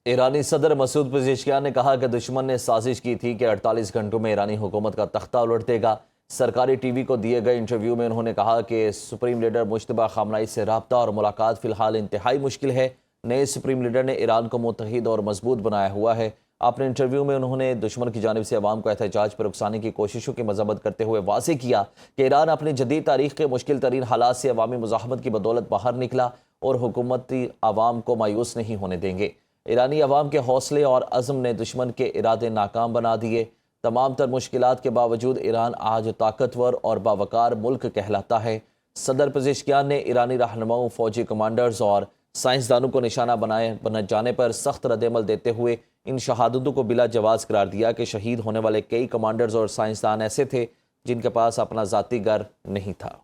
ईरानी सदर Masoud Pezeshkian ने कहा कि दुश्मन ने साजिश की थी कि 48 घंटों में ईरानी हुकूमत का तख्ता उलट देगा। सरकारी टीवी को दिए गए इंटरव्यू में उन्होंने कहा कि सुप्रीम लीडर मुश्तबा खामनाई से रब्ता और मुलाकात फ़िलहाल इंतहाई मुश्किल है। नए सुप्रीम लीडर ने ईरान को मुत्तहिद और मजबूत बनाया हुआ है। अपने इंटरव्यू में उन्होंने दुश्मन की जानिब से अवाम को एहतजाज पर उकसाने की कोशिशों की मजम्मत करते हुए वाज़ेह किया कि ईरान अपनी जदीद तारीख के मुश्किल तरीन हालात से अवामी मुज़ाहमत की बदौलत बाहर निकला और हुकूमती अवाम को मायूस नहीं होने देंगे। ईरानी अवाम के हौसले और अज़्म ने दुश्मन के इरादे नाकाम बना दिए। तमाम तर मुश्किलात के बावजूद ईरान आज ताकतवर और बावकार मुल्क कहलाता है। सदर पेजेश्कियान ने ईरानी रहनुमाओं, फौजी कमांडर्स और साइंसदानों को निशाना बन जाने पर सख्त रद्दमल देते हुए इन शहादतों को बिला जवाज़ करार दिया कि शहीद होने वाले कई कमांडर्स और साइंसदान ऐसे थे जिनके पास अपना ज़ाती घर नहीं था।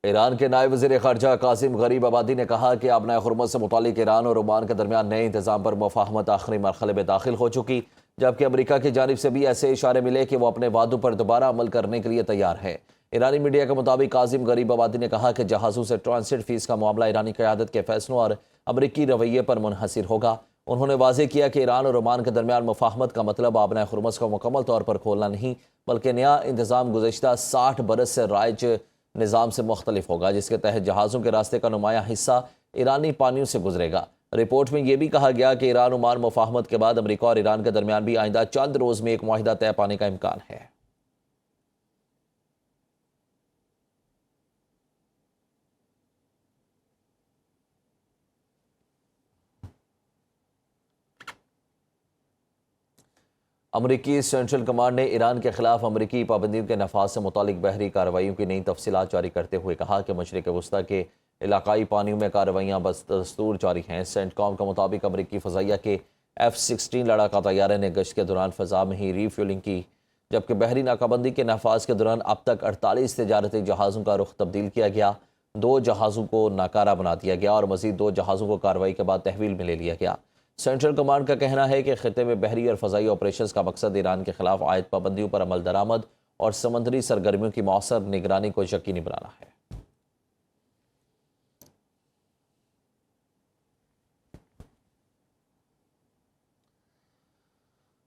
ईरान के नायब वज़ीर ख़ारजा कासिम गरीब आबादी ने कहा कि अब हुर्मुज़ से मुतालिक ईरान और ओमान के दरमियान नए इंतज़ाम पर मुफ़ाहमत आखिरी मरहले में दाखिल हो चुकी, जबकि अमरीका की जानिब से भी ऐसे इशारे मिले कि वो अपने वादों पर दोबारा अमल करने के लिए तैयार है। ईरानी मीडिया के मुताबिक कासिम गरीब आबादी ने कहा कि जहाज़ों से ट्रांसिट फ़ीस का मामला ईरानी क़यादत के फ़ैसलों और अमरीकी रवैये पर मुनहसर होगा। उन्होंने वाज़ेह किया कि ईरान और ओमान के दरमियान मुफ़ाहमत का मतलब आबना हुर्मुज़ को मुकम्मल तौर पर खोलना नहीं, बल्कि नया इंतज़ाम गुज़श्ता 60 बरस से राइज निज़ाम से मुख्तलिफ होगा, जिसके तहत जहाज़ों के रास्ते का नुमाया हिस्सा ईरानी पानियों से गुजरेगा। रिपोर्ट में यह भी कहा गया कि ईरान ओमान मुफ़ाहमत के बाद अमरीका और ईरान के दरमियान भी आइंदा चंद रोज़ में एक मुआहिदा तय पाने का इम्कान है। अमरीकी सेंट्रल कमांड ने ईरान के खिलाफ अमरीकी पाबंदियों के नफाज से मुतालिक बहरी कार्रवाइयों की नई तफसीलात जारी करते हुए कहा कि मशरिक़ वस्ता के इलाकाई पानियों में कार्रवाइयाँ बदस्तूर जारी हैं। सेंटकॉम के मुताबिक अमरीकी फ़ज़ाइया के F-16 लड़ाका तैयारे ने गश्त के दौरान फ़ज़ा में ही रीफ्यूलिंग की, जबकि बहरी नाकाबंदी के नफाज के दौरान अब तक 48 तजारती जहाज़ों का रुख तब्दील किया गया, 2 जहाज़ों को नाकारा बना दिया गया और मज़ीद 2 जहाज़ों को कार्रवाई के बाद तहवील में ले लिया गया। सेंट्रल कमांड का कहना है कि खिते में बहरी और फ़ज़ाई ऑपरेशंस का मकसद ईरान के खिलाफ आयद पाबंदियों पर अमल दरामद और समंदरी सरगर्मियों की मौसर निगरानी को यकीनी बनाना है।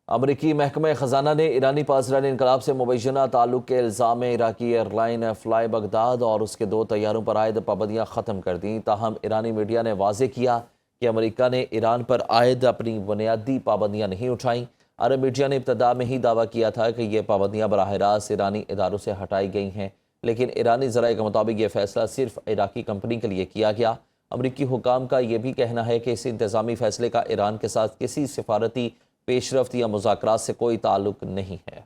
अमरीकी महकमा ख़जाना ने ईरानी पासदार इनकलाब से मुबैना ताल्लुक़ के इल्ज़ाम में इराकी एयरलाइन फ्लाई बगदाद और उसके 2 तैयारों पर आयद पाबंदियाँ ख़त्म कर दी। ताहम ईरानी मीडिया ने वाज़ेह किया कि अमरीका ने ईरान पर आयद अपनी बुनियादी पाबंदियाँ नहीं उठाईं। अरब मीडिया ने इब्तदा में ही दावा किया था कि ये पाबंदियाँ बराह रास्त ईरानी इदारों से हटाई गई हैं, लेकिन ईरानी ज़राए के मुताबिक ये फ़ैसला सिर्फ इराकी कंपनी के लिए किया गया। अमरीकी हुकाम का यह भी कहना है कि इस इंतज़ामी फ़ैसले का ईरान के साथ किसी सिफारती पेशरफ्त या मुज़ाकरात से कोई ताल्लुक़ नहीं है।